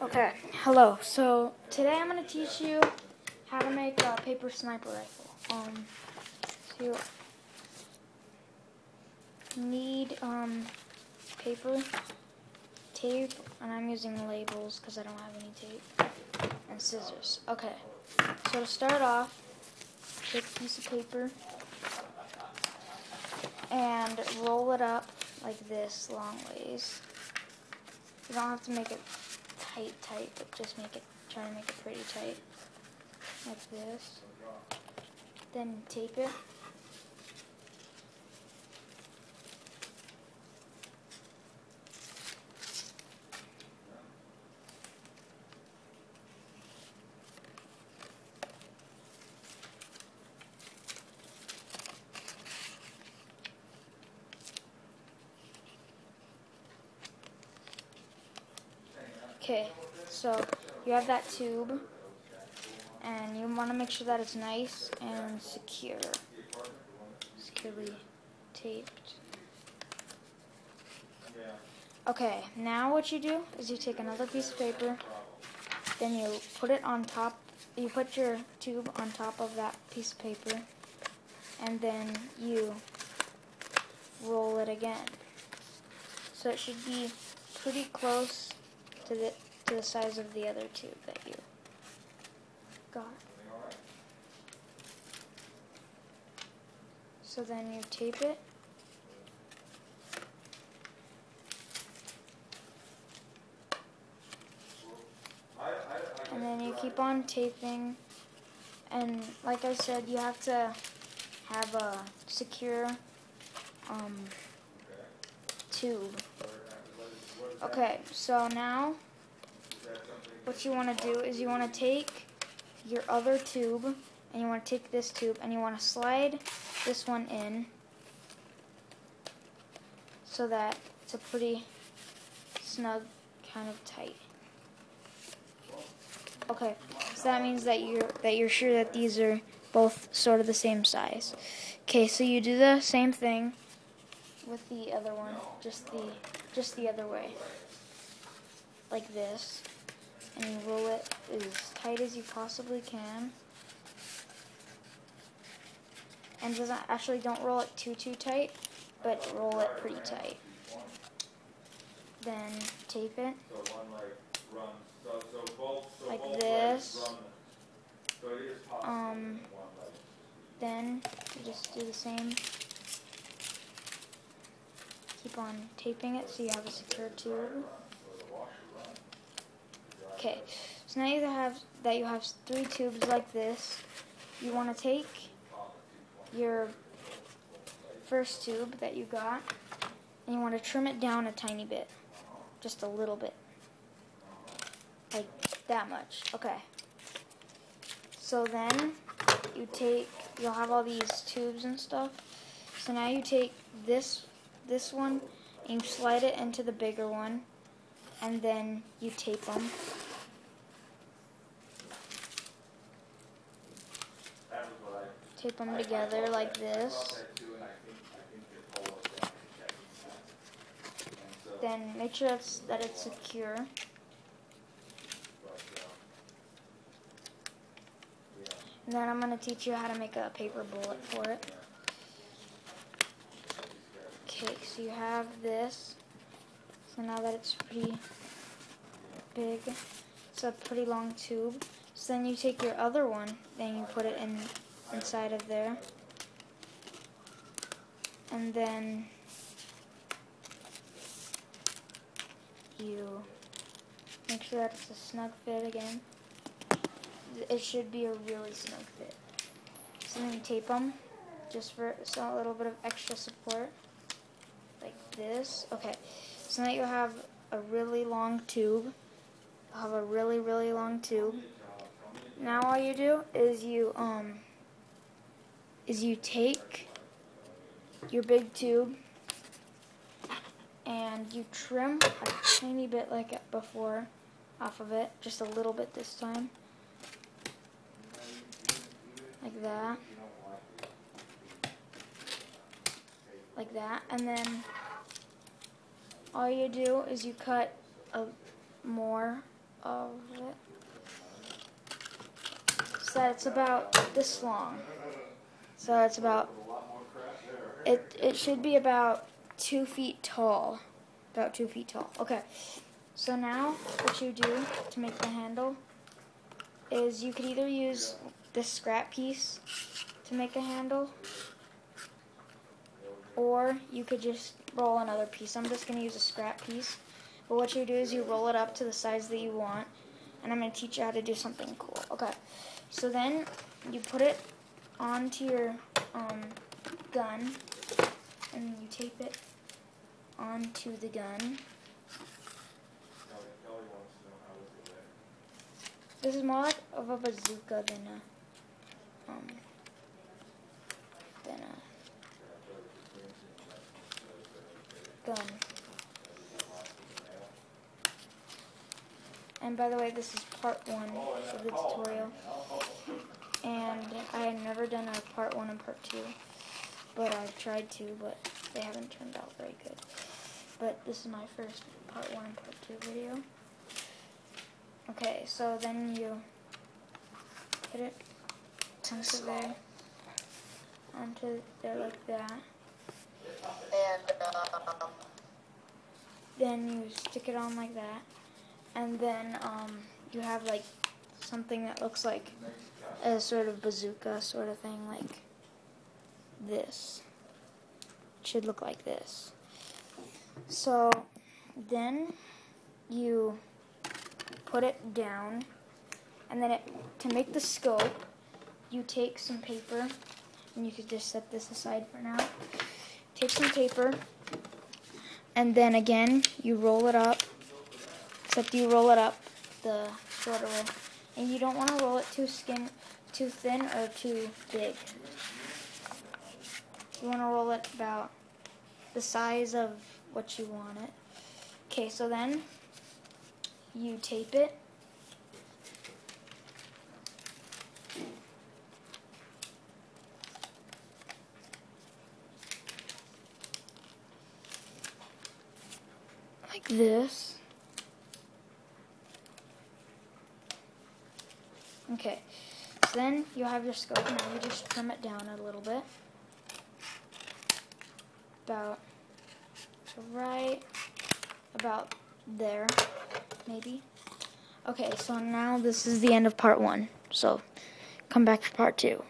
Okay, hello. So today I'm going to teach you how to make a paper sniper rifle. So you need paper, tape, and I'm using labels because I don't have any tape, and scissors. Okay, so to start off, take a piece of paper and roll it up like this long ways. You don't have to make it tight, but just try to make it pretty tight, like this. Then tape it. Okay, so you have that tube, and you want to make sure that it's nice and securely taped. Okay, now what you do is you take another piece of paper, then you put it on top, you put your tube on top of that piece of paper, and then you roll it again. So it should be pretty close to the size of the other tube that you got. So then you tape it. And then you keep on taping. And like I said, you have to have a secure tube. Okay, so now what you want to do is you want to take your other tube, and you want to take this tube, and you want to slide this one in so that it's a pretty snug, kind of tight. Okay, so that means that you're sure that these are both sort of the same size. Okay, so you do the same thing with the other one, just the other way, like this, and you roll it as tight as you possibly can. And don't roll it too tight, but roll it pretty tight. Then tape it like this. Then you just do the same. Keep on taping it so you have a secure tube. Okay, so now you have 3 tubes like this. You want to take your first tube that you got, and you want to trim it down a tiny bit, just a little bit, like that much. Okay, so then you'll have all these tubes and stuff. So now you take this one and you slide it into the bigger one, and then you tape them. Tape them together like this. Then make sure that it's secure. And then I'm going to teach you how to make a paper bullet for it. Okay, so you have this. So now that it's pretty big, it's a pretty long tube. So then you take your other one, then you put it inside of there. And then you make sure that it's a snug fit again. It should be a really snug fit. So then you tape them, just for a little bit of extra support, like this. Okay, so now you have a really long tube. You'll have a really long tube. Now all you do is you take your big tube and you trim a tiny bit like before off of it, just a little bit this time, like that, and then all you do is you cut more of it so that it's about this long. So it's about, it should be about 2 feet tall. About 2 feet tall. Okay. So now what you do to make the handle is you could either use this scrap piece to make a handle, or you could just roll another piece. I'm just going to use a scrap piece. But what you do is you roll it up to the size that you want, and I'm going to teach you how to do something cool. Okay. So then you put it onto your gun, and you tape it onto the gun. This is more like of a bazooka than a gun. And by the way, this is part 1 of the tutorial. And I had never done a part 1 and part 2, but I've tried to, but they haven't turned out very good. But this is my first part 1 and part 2 video. Okay, so then you put it onto there like that. And Then you stick it on like that, and then you have like something that looks like a sort of bazooka sort of thing, like this. It should look like this. So then you put it down, and then to make the scope, you take some paper, and you could just set this aside for now. Take some paper, and then again you roll it up, except you roll it up the shorter way, and you don't want to roll it too thin or too big. You want to roll it about the size of what you want it. Okay, so then you tape it. Like this. Okay, so then you have your scope, and you just trim it down a little bit. About right about there, maybe. Okay, so now this is the end of part 1. So come back for part 2.